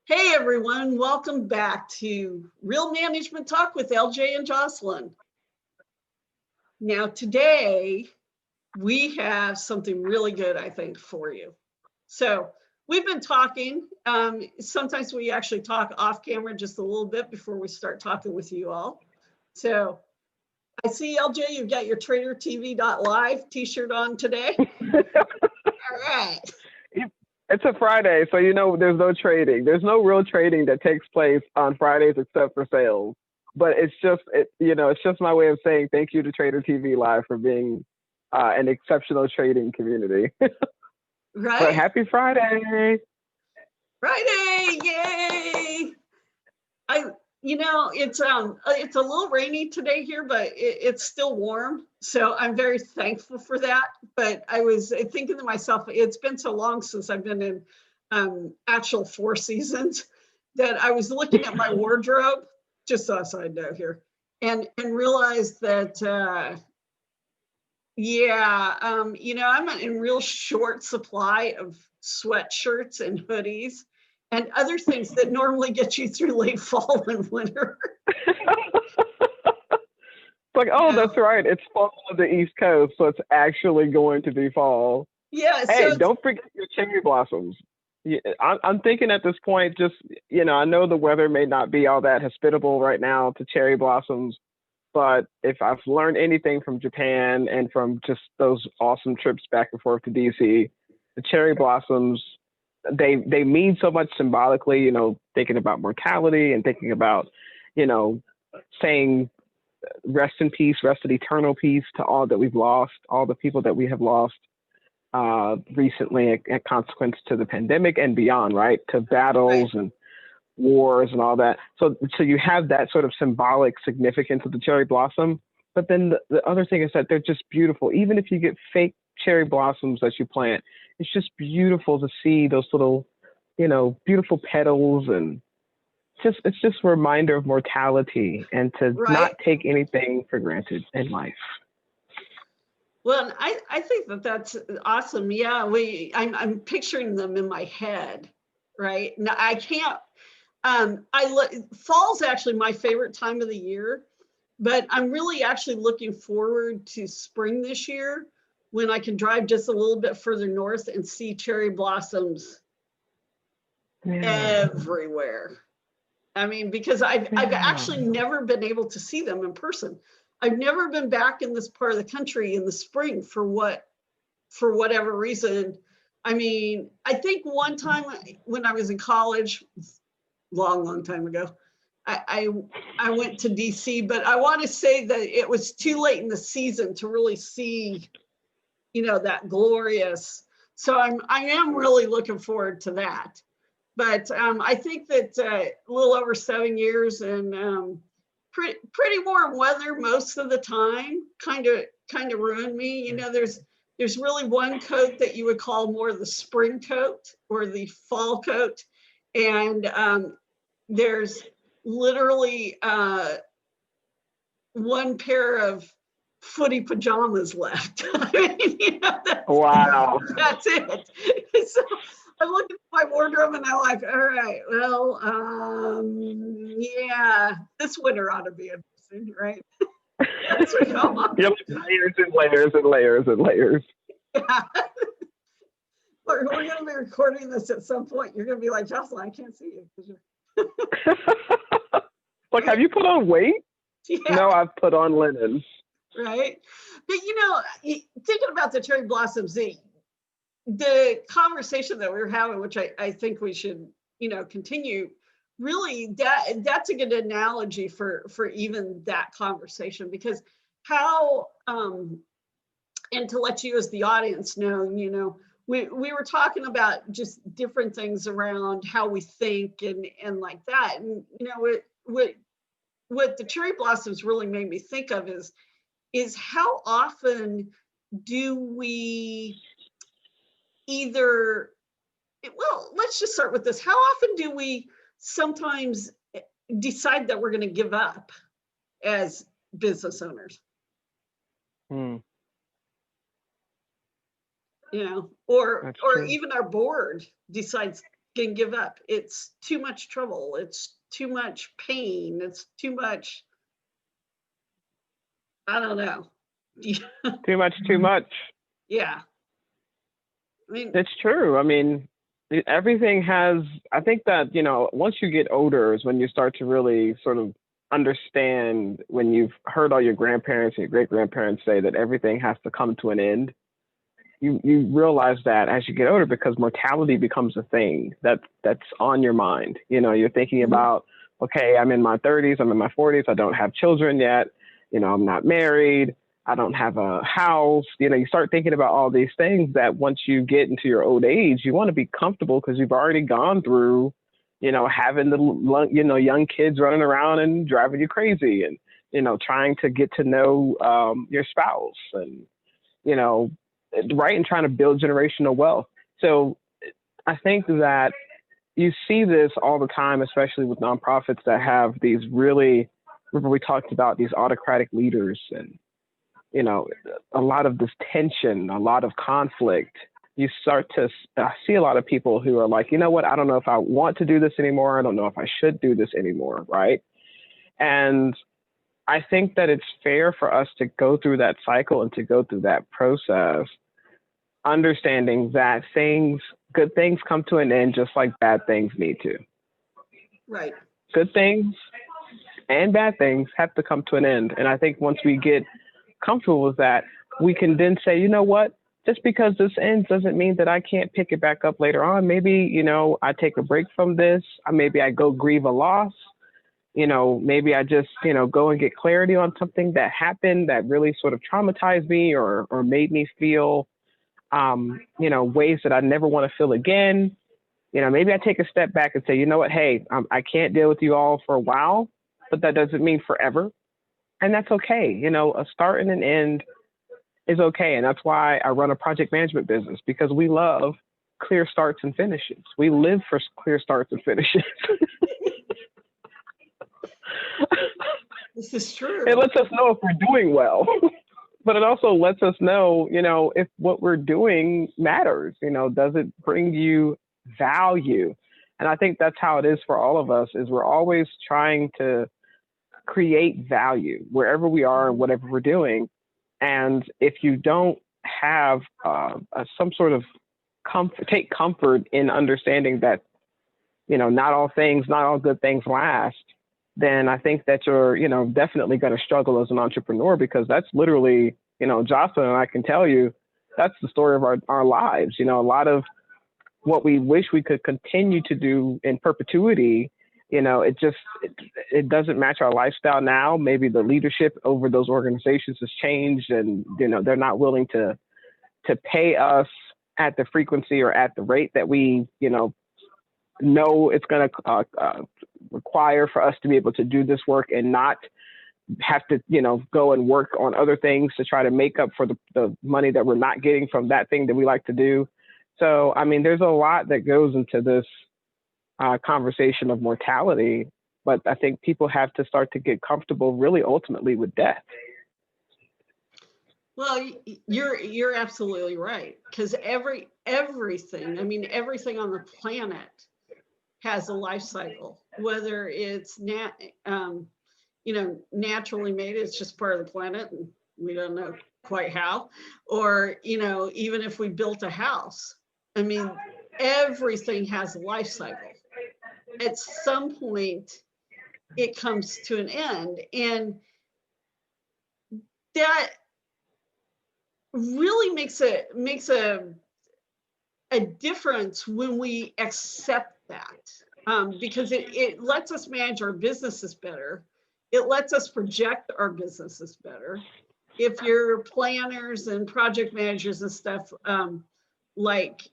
Hey everyone, welcome back to Real Management Talk with LJ and Jocelyn. Now today we have something really good, I think, for you. So we've been talking, sometimes we actually talk off camera just a little bit before we start talking with you all. So I see LJ, you've got your TraderTV.live t-shirt on today. All right. It's a Friday, so there's no trading. There's no real trading that takes place on Fridays except for sales. But it's just my way of saying thank you to Trader TV Live for being an exceptional trading community. Right. But happy Friday! Friday, yay! It's a little rainy today here, but it's still warm. So I'm very thankful for that. But I was thinking to myself, it's been so long since I've been in actual 4 seasons that I was looking at my wardrobe, just so I know here, and realized that, I'm in real short supply of sweatshirts and hoodies and other things that normally get you through late fall and winter. Like, oh, that's right. It's fall on the East Coast, so it's actually going to be fall. Yeah. Hey, don't forget your cherry blossoms. Yeah, I'm thinking at this point, just, I know the weather may not be all that hospitable right now to cherry blossoms, but if I've learned anything from Japan and from just those awesome trips back and forth to DC, the cherry blossoms, they mean so much symbolically, thinking about mortality and thinking about, saying rest in peace, rest in eternal peace to all that we've lost, all the people that we have lost recently a consequence to the pandemic and beyond, right? To battles and wars and all that. So you have that sort of symbolic significance of the cherry blossom. But then the other thing is that they're just beautiful. Even if you get fake cherry blossoms that you plant, it's just beautiful to see those little, beautiful petals, and it's just a reminder of mortality and to not take anything for granted in life. Well, I think that's awesome. Yeah, I'm picturing them in my head, right? Now I can't. Fall's actually my favorite time of the year, but I'm really actually looking forward to spring this year when I can drive just a little bit further north and see cherry blossoms everywhere. I mean, because I've actually never been able to see them in person. I've never been back in this part of the country in the spring for whatever reason. I mean, I think one time when I was in college, long time ago, I went to DC, but I want to say that it was too late in the season to really see, that glorious. So I am really looking forward to that. But I think that a little over 7 years and pretty warm weather most of the time kind of ruined me. There's really one coat that you would call more the spring coat or the fall coat, and there's literally one pair of footy pajamas left. I mean, Wow. That's it. So I'm looking at my wardrobe and I'm like, all right, well, yeah, this winter ought to be interesting, right? Yep, layers and layers and layers and layers. Yeah. We're going to be recording this at some point. You're going to be like, Jocelyn, I can't see you. Like, have you put on weight? Yeah. No, I've put on linen. Right. But, thinking about the cherry blossoms, the conversation that we were having, which I think we should, continue, really that's a good analogy for even that conversation, because how, and to let you as the audience know, we were talking about just different things around how we think and like that. And, what the cherry blossoms really made me think of is how often do we let's just start with this. How often do we sometimes decide that we're going to give up as business owners? Or even our board decides can give up. It's too much trouble. It's too much pain. It's too much, I don't know. Too much, too much. Yeah. I mean, It's true. I mean, everything has, I think that, once you get older is when you start to really sort of understand, when you've heard all your grandparents and your great grandparents say that everything has to come to an end. You realize that as you get older, because mortality becomes a thing that's on your mind. You're thinking about, okay, I'm in my 30s, I'm in my 40s, I don't have children yet, I'm not married, I don't have a house. You start thinking about all these things that once you get into your old age, you want to be comfortable because you've already gone through, having the, young kids running around and driving you crazy, and, trying to get to know your spouse, and, right, and trying to build generational wealth. So I think that you see this all the time, especially with nonprofits that have these really, remember we talked about these autocratic leaders, and, a lot of this tension, a lot of conflict. You start to see a lot of people who are like, you know what, I don't know if I want to do this anymore. I don't know if I should do this anymore, right? And I think that it's fair for us to go through that cycle and to go through that process, understanding that good things come to an end just like bad things need to. right. Good things and bad things have to come to an end. And I think once we get comfortable with that, we can then say, you know what, just because this ends doesn't mean that I can't pick it back up later on. Maybe, I take a break from this. Maybe I go grieve a loss. Maybe I just, go and get clarity on something that happened that really sort of traumatized me or made me feel, ways that I never want to feel again. Maybe I take a step back and say, you know what, hey, I can't deal with you all for a while, but that doesn't mean forever. And that's okay. A start and an end is okay. And that's why I run a project management business, because we love clear starts and finishes. We live for clear starts and finishes. This is true. It lets us know if we're doing well, but it also lets us know, if what we're doing matters. Does it bring you value? And I think that's how it is for all of us, is we're always trying to create value wherever we are and whatever we're doing. And if you don't have some sort of take comfort in understanding that, not all good things last, then I think that you're, definitely going to struggle as an entrepreneur, because that's literally, Jocelyn and I can tell you, that's the story of our lives. A lot of what we wish we could continue to do in perpetuity, it doesn't match our lifestyle now. Maybe the leadership over those organizations has changed, and, they're not willing to pay us at the frequency or at the rate that we, know it's going to require for us to be able to do this work, and not have to, go and work on other things to try to make up for the money that we're not getting from that thing that we like to do. So, I mean, there's a lot that goes into this conversation of mortality, but I think people have to start to get comfortable really ultimately with death. Well, you're absolutely right, because everything, I mean, everything on the planet has a life cycle, whether it's naturally made, it's just part of the planet and we don't know quite how, or, even if we built a house, I mean, everything has a life cycle. At some point, it comes to an end, and that really makes a difference when we accept that, because it lets us manage our businesses better. It lets us project our businesses better. If you're planners and project managers and stuff, like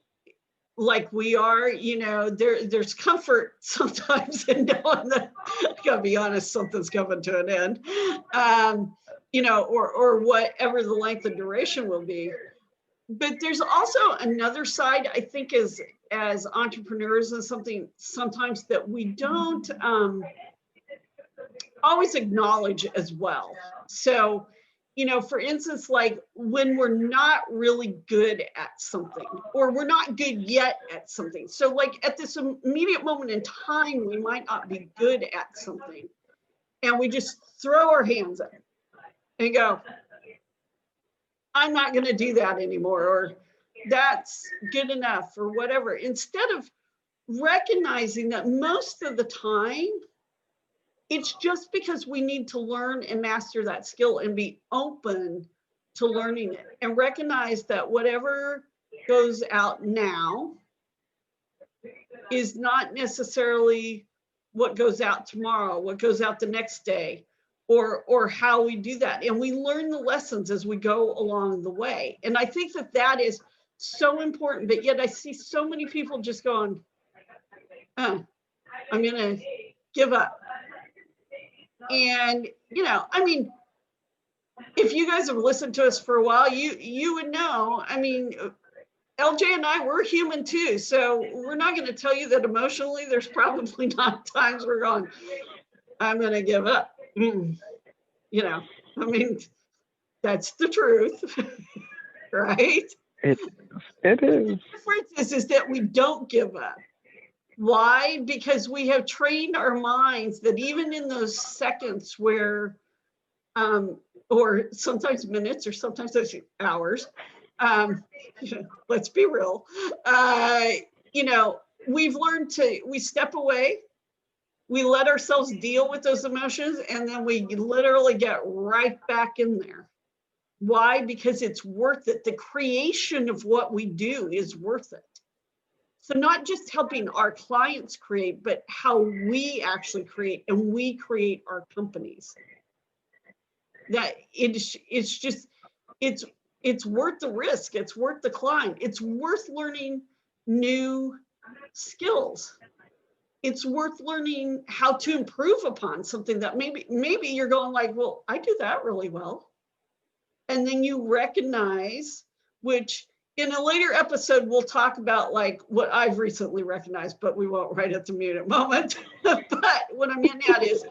we are, there's comfort sometimes in knowing that, I gotta be honest, something's coming to an end, or whatever the length of duration will be. But there's also another side, I think, as entrepreneurs, and something sometimes that we don't always acknowledge as well. So for instance, like when we're not really good at something, or we're not good yet at something. So like at this immediate moment in time, we might not be good at something. And we just throw our hands up and go, I'm not going to do that anymore, or that's good enough, or whatever. Instead of recognizing that most of the time, it's just because we need to learn and master that skill and be open to learning it, and recognize that whatever goes out now is not necessarily what goes out tomorrow, what goes out the next day, or how we do that. And we learn the lessons as we go along the way. And I think that that is so important, but yet I see so many people just going, I'm going to give up. And, I mean, if you guys have listened to us for a while, you would know, I mean, LJ and I, we're human too. So we're not going to tell you that emotionally, there's probably not times we're going, I'm going to give up. I mean, that's the truth, right? It is. The difference is that we don't give up. Why? Because we have trained our minds that even in those seconds where, or sometimes minutes, or sometimes hours, let's be real, we've learned we step away, we let ourselves deal with those emotions, and then we literally get right back in there. Why? Because it's worth it. The creation of what we do is worth it. So not just helping our clients create, but how we actually create, and we create our companies. That it's worth the risk. It's worth the climb. It's worth learning new skills. It's worth learning how to improve upon something that maybe you're going like, well, I do that really well. And then you recognize, which in a later episode, we'll talk about like what I've recently recognized, but we won't right at the minute moment. But what I'm getting at is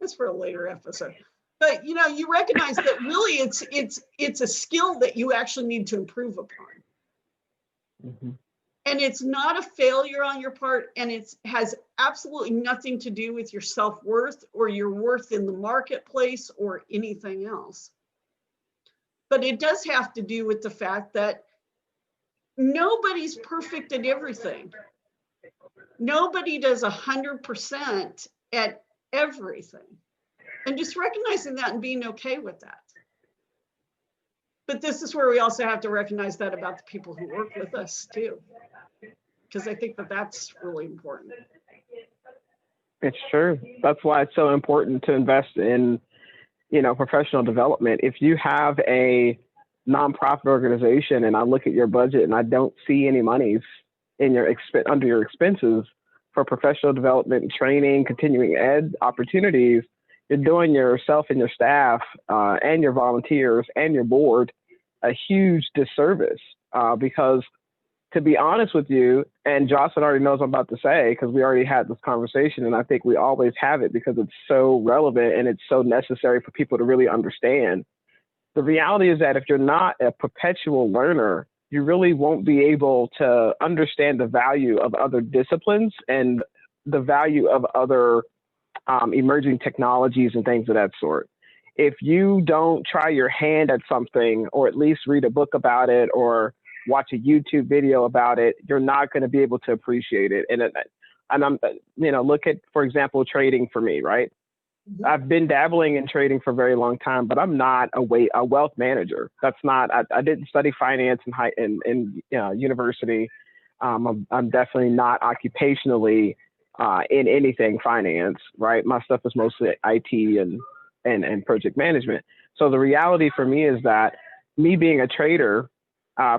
that's for a later episode. But you recognize that really it's a skill that you actually need to improve upon. Mm-hmm. And it's not a failure on your part, and it has absolutely nothing to do with your self-worth or your worth in the marketplace or anything else. But it does have to do with the fact that nobody's perfect at everything. Nobody does 100% at everything. And just recognizing that and being okay with that. But this is where we also have to recognize that about the people who work with us too. Because I think that that's really important. It's true. That's why it's so important to invest in, professional development. If you have a nonprofit organization and I look at your budget and I don't see any monies in under your expenses for professional development, training, continuing ed opportunities, you're doing yourself and your staff and your volunteers and your board a huge disservice because, to be honest with you, and Jocelyn already knows what I'm about to say because we already had this conversation, and I think we always have it because it's so relevant and it's so necessary for people to really understand. The reality is that if you're not a perpetual learner, you really won't be able to understand the value of other disciplines and the value of other emerging technologies and things of that sort. If you don't try your hand at something, or at least read a book about it, or watch a YouTube video about it, you're not going to be able to appreciate it. And I'm, look at, for example, trading for me, right? Mm-hmm. I've been dabbling in trading for a very long time, but I'm not a wealth manager. That's not, I didn't study finance in university. I'm definitely not occupationally in anything finance, right? My stuff is mostly IT and project management. So the reality for me is that me being a trader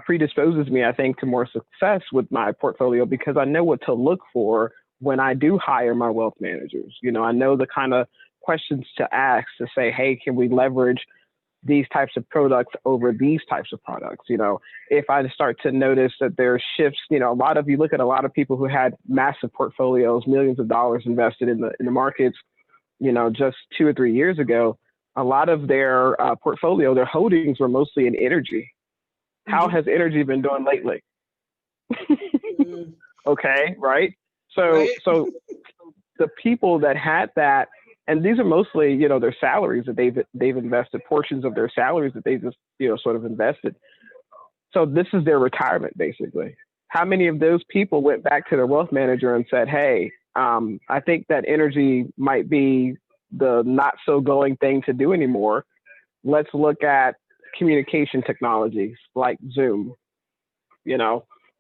predisposes me, I think, to more success with my portfolio because I know what to look for when I do hire my wealth managers. I know the kind of questions to ask to say, hey, can we leverage these types of products over these types of products? If I start to notice that there are shifts, you look at a lot of people who had massive portfolios, millions of dollars invested in the markets, just 2 or 3 years ago, a lot of their portfolio, their holdings were mostly in energy. How has energy been doing lately? Okay, right? So Right. so the people that had that, and these are mostly, their salaries that they've invested, portions of their salaries that they just, sort of invested. So this is their retirement, basically. How many of those people went back to their wealth manager and said, hey, I think that energy might be the not so going thing to do anymore. Let's look at communication technologies like Zoom.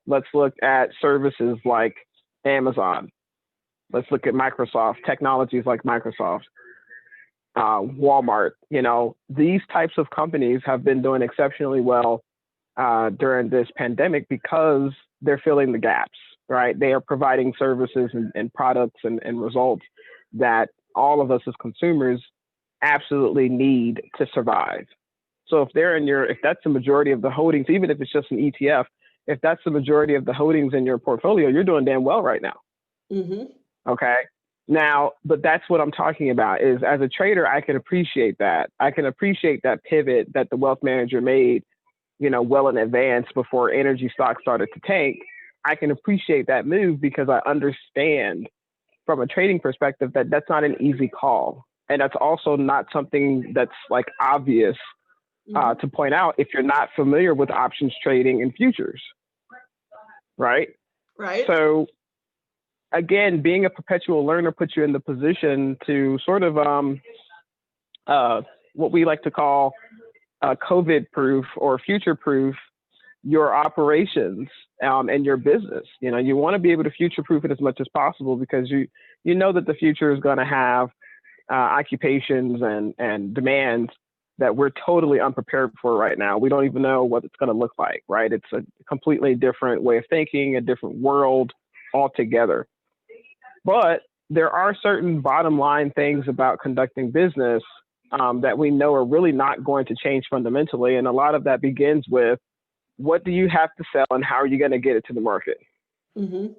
Let's look at services like Amazon. Let's look at Microsoft, technologies like Microsoft, Walmart. These types of companies have been doing exceptionally well during this pandemic because they're filling the gaps, right? They are providing services and products and results that all of us as consumers absolutely need to survive. So if that's the majority of the holdings, even if it's just an ETF, if that's the majority of the holdings in your portfolio, you're doing damn well right now. Mm-hmm. Okay. Now, but that's what I'm talking about is as a trader, I can appreciate that. I can appreciate that pivot that the wealth manager made, well in advance before energy stocks started to tank. I can appreciate that move because I understand from a trading perspective that that's not an easy call. And that's also not something that's like obvious to point out if you're not familiar with options trading and futures, right? Right. So again, being a perpetual learner puts you in the position to sort of what we like to call COVID proof or future proof your operations and your business. You want to be able to future proof it as much as possible because you know that the future is going to have occupations and demands that we're totally unprepared for right now. We don't even know what it's going to look like, right? It's a completely different way of thinking, a different world altogether. But there are certain bottom line things about conducting business that we know are really not going to change fundamentally. And a lot of that begins with what do you have to sell and how are you going to get it to the market? Mm-hmm.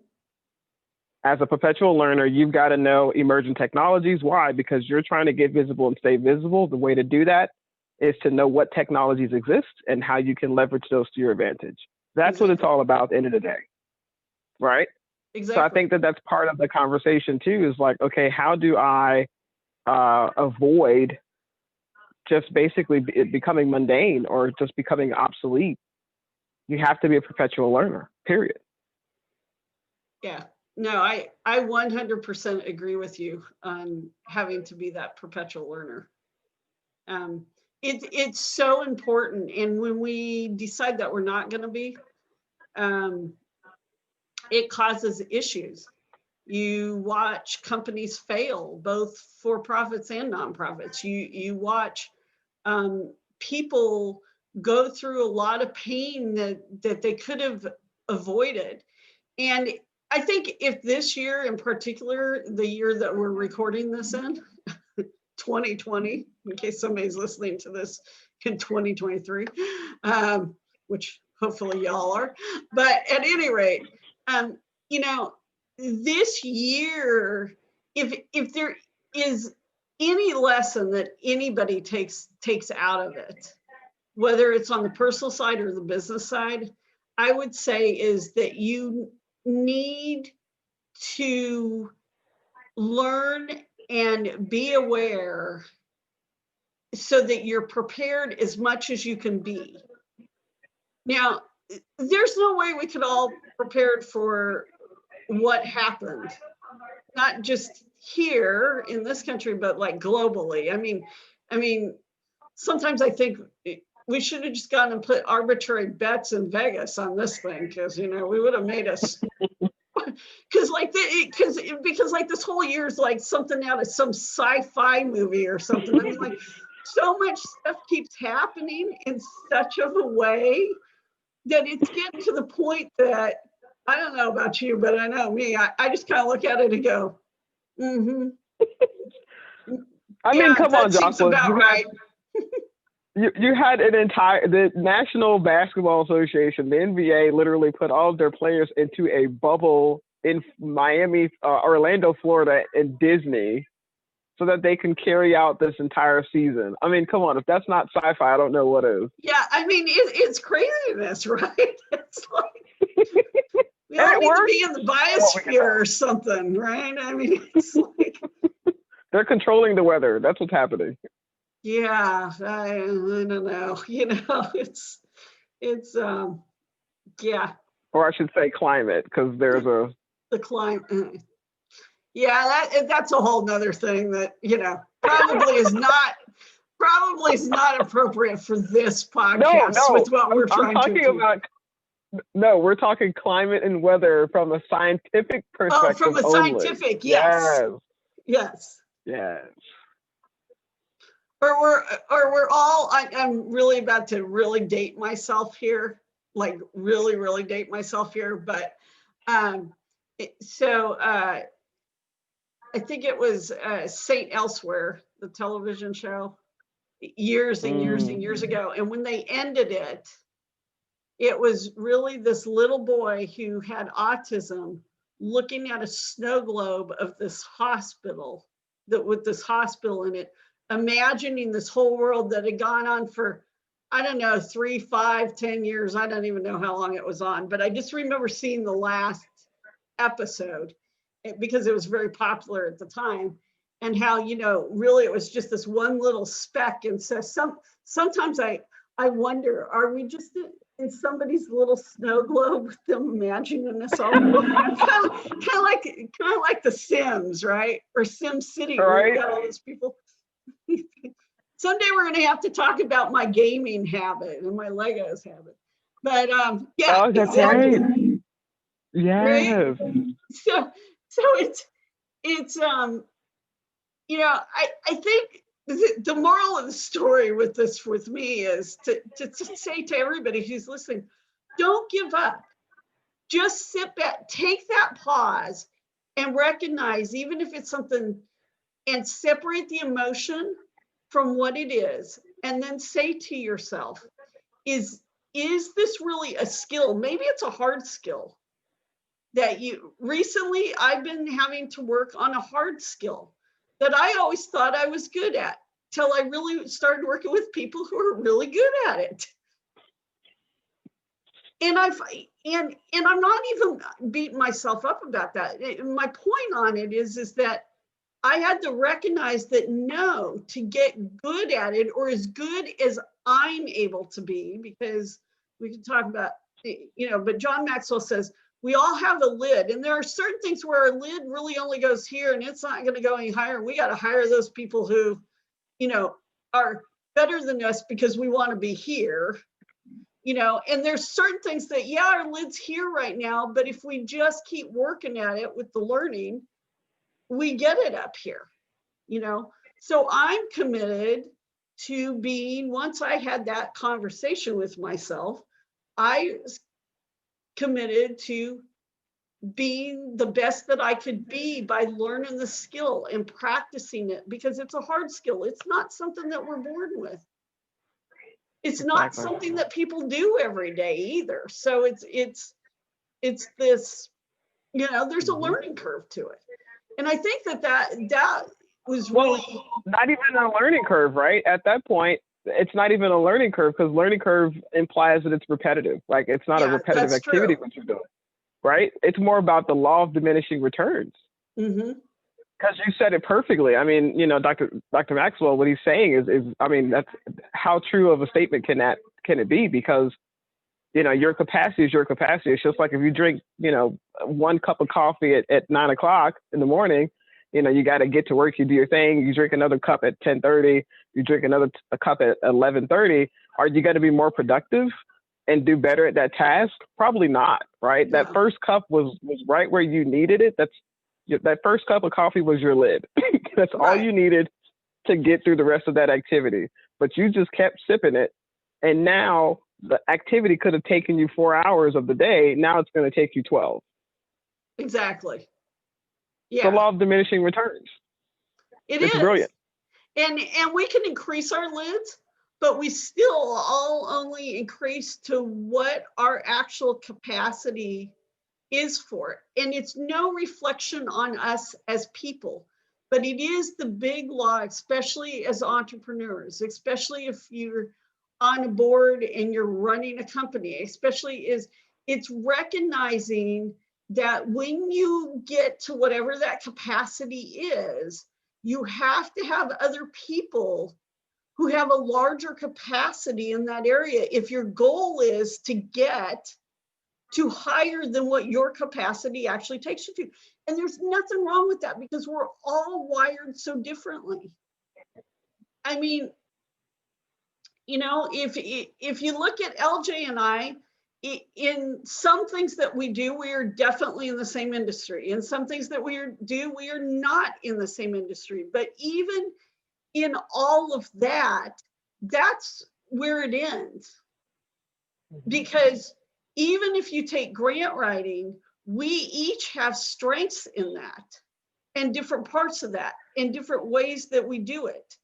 As a perpetual learner, you've got to know emerging technologies. Why? Because you're trying to get visible and stay visible. The way to do that is to know what technologies exist and how you can leverage those to your advantage. That's what it's all about at the end of the day, right? Exactly. So I think that that's part of the conversation too, is like, okay, how do I avoid just basically becoming mundane or just becoming obsolete? You have to be a perpetual learner, period. Yeah. No, I 100% agree with you on having to be that perpetual learner. It's so important. And when we decide that we're not going to be, it causes issues. You watch companies fail, both for profits and nonprofits. You watch people go through a lot of pain that they could have avoided. And I think if this year in particular, the year that we're recording this in, 2020, in case somebody's listening to this in 2023, which hopefully y'all are. But at any rate, this year, if there is any lesson that anybody takes out of it, whether it's on the personal side or the business side, I would say is that you need to learn and be aware so that you're prepared as much as you can be. Now, there's no way we could all prepared for what happened, not just here in this country, but like globally. I mean, sometimes I think we should have just gone and put arbitrary bets in Vegas on this thing because we would have made us. Because like this whole year is like something out of some sci-fi movie or something. I mean, like so much stuff keeps happening in such of a way that it's getting to the point that I don't know about you, but I know me. I just kind of look at it and go, mm-hmm. I mean, come on, Seems Jocelyn. about right. You had the National Basketball Association, the NBA, literally put all of their players into a bubble in Miami, Orlando, Florida, and Disney so that they can carry out this entire season. I mean, come on, if that's not sci-fi, I don't know what is. Yeah, I mean, it's craziness, right? It's like we And all it need to works. be in the biosphere or something, right? I mean, it's like, They're controlling the weather. That's what's happening. yeah, I don't know. You know, it's yeah, Or I should say climate, because there's a the climate. Yeah, that's a whole nother thing that, you know, probably is not appropriate for this podcast no. with what we're I'm trying to talking achieve. about no. We're talking climate and weather from a scientific Oh, perspective from a only. scientific, yes. Yes. Yes. Or we're all, I'm really about to really date myself here, like really, really date myself here. But I think it was Saint Elsewhere, the television show, years and years and years ago. And when they ended it, it was really this little boy who had autism looking at a snow globe of this hospital, that with this hospital in it, imagining this whole world that had gone on for, I don't know, 3, 5, 10 years. I don't even know how long it was on, but I just remember seeing the last episode because it was very popular at the time, and how, you know, really it was just this one little speck. And so sometimes I wonder, are we just in somebody's little snow globe with them imagining us all? kind of like The Sims, right? Or Sim City, where you got all those people. Someday we're going to have to talk about my gaming habit and my Legos habit. But yeah, Oh, that's exactly. right. Yes. Right? So it's you know, I think the moral of the story with this with me is to say to everybody who's listening, don't give up. Just sit back, take that pause, and recognize, even if it's something, and separate the emotion from what it is, and then say to yourself, is this really a skill? Maybe it's a hard skill that recently I've been having to work on a hard skill that I always thought I was good at, till I really started working with people who are really good at it. And I'm not even beating myself up about that. My point on it is that I had to recognize that no, to get good at it, or as good as I'm able to be, because we can talk about, you know, but John Maxwell says, we all have a lid, and there are certain things where our lid really only goes here and it's not going to go any higher. We got to hire those people who, you know, are better than us because we want to be here, you know. And there's certain things that, yeah, our lid's here right now, but if we just keep working at it with the learning, we get it up here, you know. So I'm committed to being, once I had that conversation with myself, I was committed to being the best that I could be by learning the skill and practicing it, because it's a hard skill. It's not something that we're born with. It's not something that people do every day either. So it's this, you know, there's a learning curve to it. And I think that was really, not even a learning curve, right? At that point, it's not even a learning curve, because learning curve implies that it's repetitive. Like, it's not a repetitive activity what you're doing, right? It's more about the law of diminishing returns. Mm-hmm. Because you said it perfectly. I mean, you know, Dr. Maxwell, what he's saying is, I mean, that's how true of a statement can it be? Because, you know, your capacity is your capacity. It's just like if you drink, you know, 1 cup of coffee at 9 o'clock in the morning, you know, you got to get to work, you do your thing, you drink another cup at 10:30, you drink a cup at 11:30. Are you going to be more productive and do better at that task? Probably not, right? No. That first cup was right where you needed it. That first cup of coffee was your lid. That's all you needed to get through the rest of that activity. But you just kept sipping it. And now the activity could have taken you 4 hours of the day. Now it's going to take you 12. Exactly. Yeah. The law of diminishing returns. It's brilliant. And we can increase our lids, but we still all only increase to what our actual capacity is for it. And it's no reflection on us as people, but it is the big law, especially as entrepreneurs, especially if you're on a board and you're running a company, especially it's recognizing that when you get to whatever that capacity is, you have to have other people who have a larger capacity in that area. If your goal is to get to higher than what your capacity actually takes you to. And there's nothing wrong with that because we're all wired so differently. I mean, you know, if you look at LJ and I, in some things that we do, we are definitely in the same industry. In some things that we do, we are not in the same industry. But even in all of that, that's where it ends. Because even if you take grant writing, we each have strengths in that and different parts of that and different ways that we do it.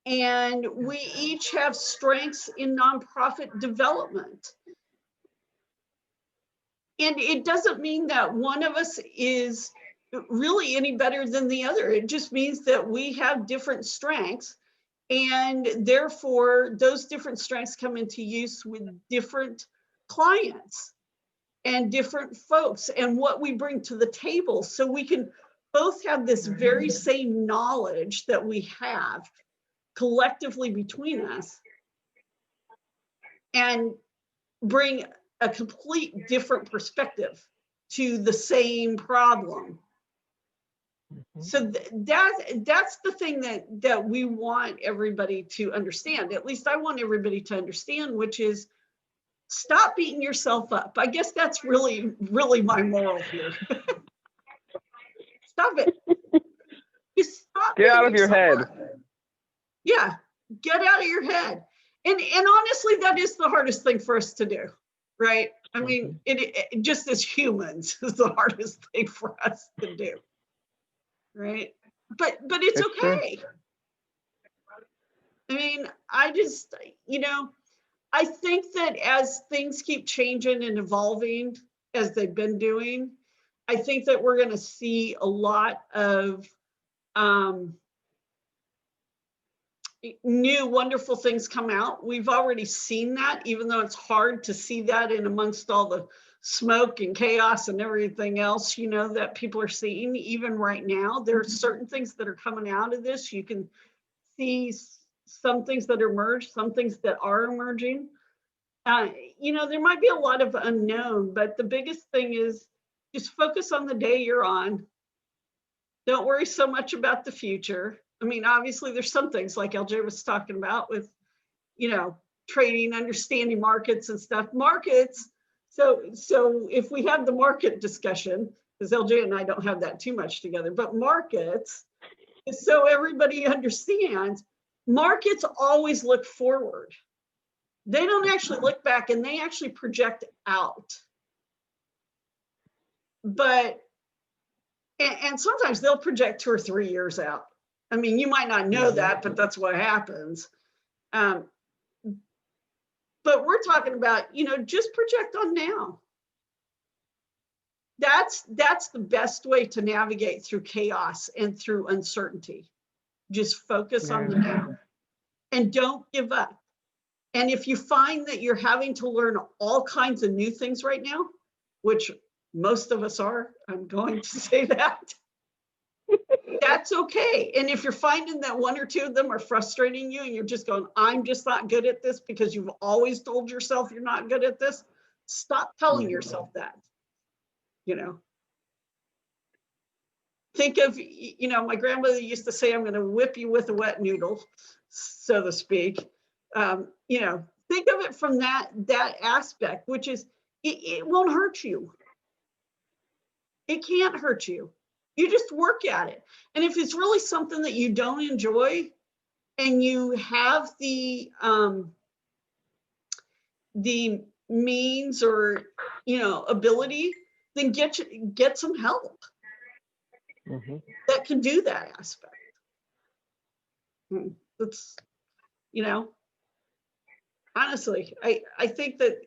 And we each have strengths in nonprofit development. And it doesn't mean that one of us is really any better than the other. It just means that we have different strengths. And therefore, those different strengths come into use with different clients and different folks and what we bring to the table. So we can both have this very same knowledge that we have collectively between us and bring a complete different perspective to the same problem. So that's the thing that we want everybody to understand. At least I want everybody to understand, which is stop beating yourself up. I guess that's really, really my moral here. Stop it. Just stop. Get out of your head. Up. Yeah, get out of your head. And honestly, that is the hardest thing for us to do, right? I mean, it just as humans is the hardest thing for us to do, right? But it's okay. True. I mean, I just, you know, I think that as things keep changing and evolving as they've been doing, I think that we're going to see a lot of new wonderful things come out. We've already seen that, even though it's hard to see that in amongst all the smoke and chaos and everything else, you know, that people are seeing. Even right now, there are certain things that are coming out of this. You can see some things that emerge, some things that are emerging. You know, there might be a lot of unknown, but the biggest thing is just focus on the day you're on. Don't worry so much about the future. I mean, obviously there's some things like LJ was talking about with, you know, trading, understanding markets and stuff. Markets, so if we have the market discussion, because LJ and I don't have that too much together, but markets, so everybody understands, markets always look forward. They don't actually look back, and they actually project out. But, and sometimes they'll project 2 or 3 years out. I mean, you might not know that, but that's what happens. But we're talking about, you know, just project on now. That's the best way to navigate through chaos and through uncertainty. Just focus on the now and don't give up. And if you find that you're having to learn all kinds of new things right now, which most of us are, I'm going to say that, that's okay. And if you're finding that 1 or 2 of them are frustrating you and you're just going, I'm just not good at this because you've always told yourself you're not good at this, stop telling yourself that, you know. Think of, you know, my grandmother used to say, I'm going to whip you with a wet noodle, so to speak. You know, think of it from that aspect, which is it won't hurt you. It can't hurt you. You just work at it. And if it's really something that you don't enjoy and you have the means or, you know, ability, then get some help that can do that aspect. It's, you know, honestly, I think that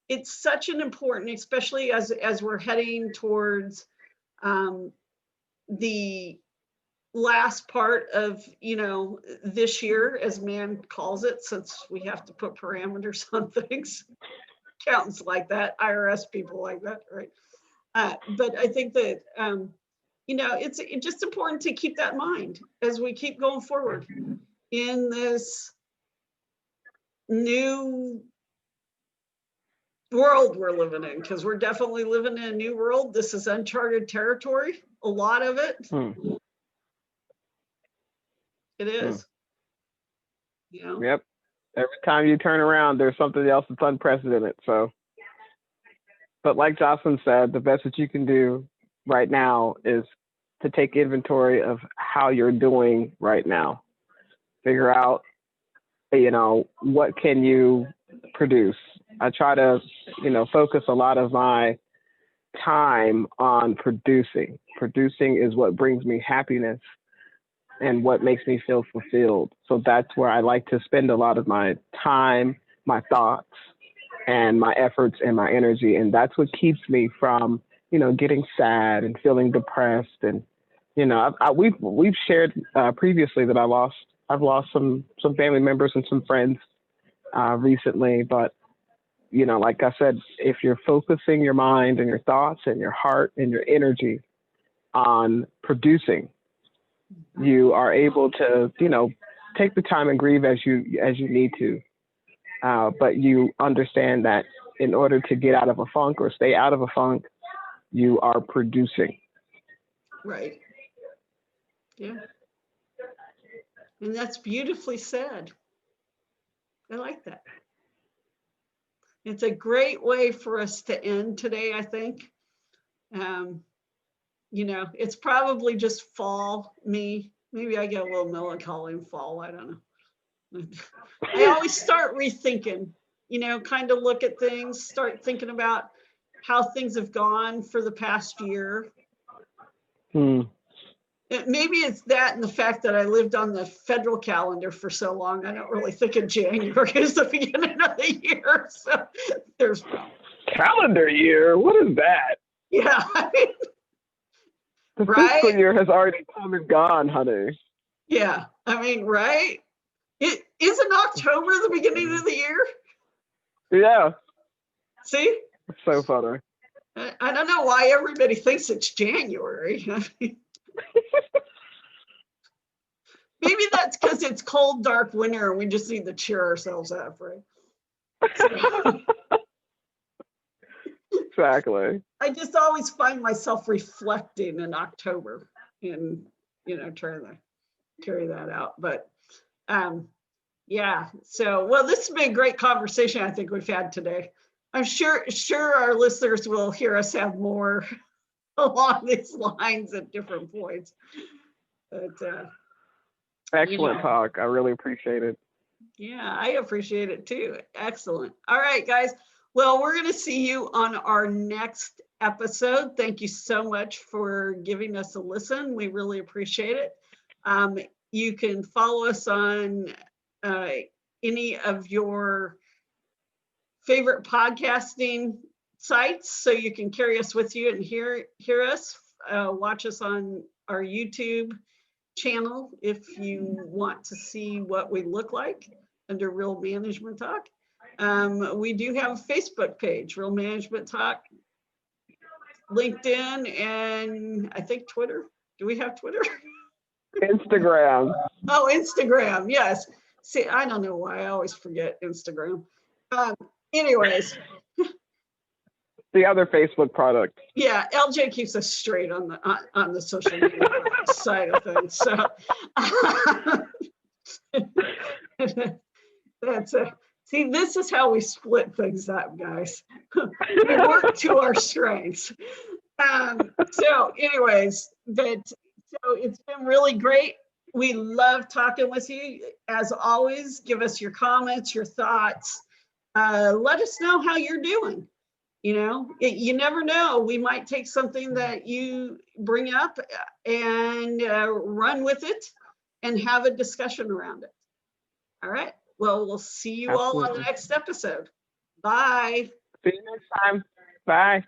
it's such an important, especially as we're heading towards the last part of, this year, as man calls it, since we have to put parameters on things. Accountants like that, IRS people like that, right? But I think that, it's just important to keep that in mind as we keep going forward in this new world we're living in, because we're definitely living in a new world. This is uncharted territory, a lot of it. It is. Yep. Every time you turn around, there's something else that's unprecedented. So, but like Jocelyn said, the best that you can do right now is to take inventory of how you're doing right now. Figure out, what can you produce? I try to, focus a lot of my time on producing. Producing is what brings me happiness and what makes me feel fulfilled. So that's where I like to spend a lot of my time, my thoughts, and my efforts and my energy. And that's what keeps me from, getting sad and feeling depressed. And, we've shared previously that I've lost some family members and some friends recently. But, like I said, if you're focusing your mind and your thoughts and your heart and your energy on producing, you are able to, take the time and grieve as you need to. But you understand that in order to get out of a funk or stay out of a funk, you are producing. Right. Yeah. And that's beautifully said. I like that. It's a great way for us to end today, I think. It's probably just fall, me. Maybe I get a little melancholy in fall. I don't know. I always start rethinking, kind of look at things, start thinking about how things have gone for the past year. Maybe it's that and the fact that I lived on the federal calendar for so long. I don't really think of January as the beginning of the year. So there's calendar year. What is that? Yeah. The fiscal year has already come and gone, honey. Yeah. Right? It isn't October the beginning of the year? Yeah. See? It's so funny. I don't know why everybody thinks it's January. Maybe that's because it's cold, dark winter, and we just need to cheer ourselves up, right? So, exactly. I just always find myself reflecting in October and, trying to carry that out. But yeah, so, well, this has been a great conversation I think we've had today. I'm sure our listeners will hear us have more along these lines at different points. But excellent talk. I really appreciate it. Yeah, I appreciate it too. Excellent. All right, guys. Well, we're going to see you on our next episode. Thank you so much for giving us a listen. We really appreciate it. You can follow us on any of your favorite podcasting sites, so you can carry us with you and hear us. Watch us on our YouTube channel if you want to see what we look like under Real Management Talk. We do have a Facebook page, Real Management Talk, LinkedIn, and I think Twitter. Do we have Twitter? Instagram. Oh, Instagram. Yes. See, I don't know why I always forget Instagram. Anyways. The other Facebook product. Yeah, LJ keeps us straight on the social media side of things. So that's see, this is how we split things up, guys. We work to our strengths. So anyways, so it's been really great. We love talking with you. As always, give us your comments, your thoughts. Let us know how you're doing. You never know. We might take something that you bring up and run with it and have a discussion around it. All right. Well, we'll see you all on the next episode. Bye. See you next time. Bye.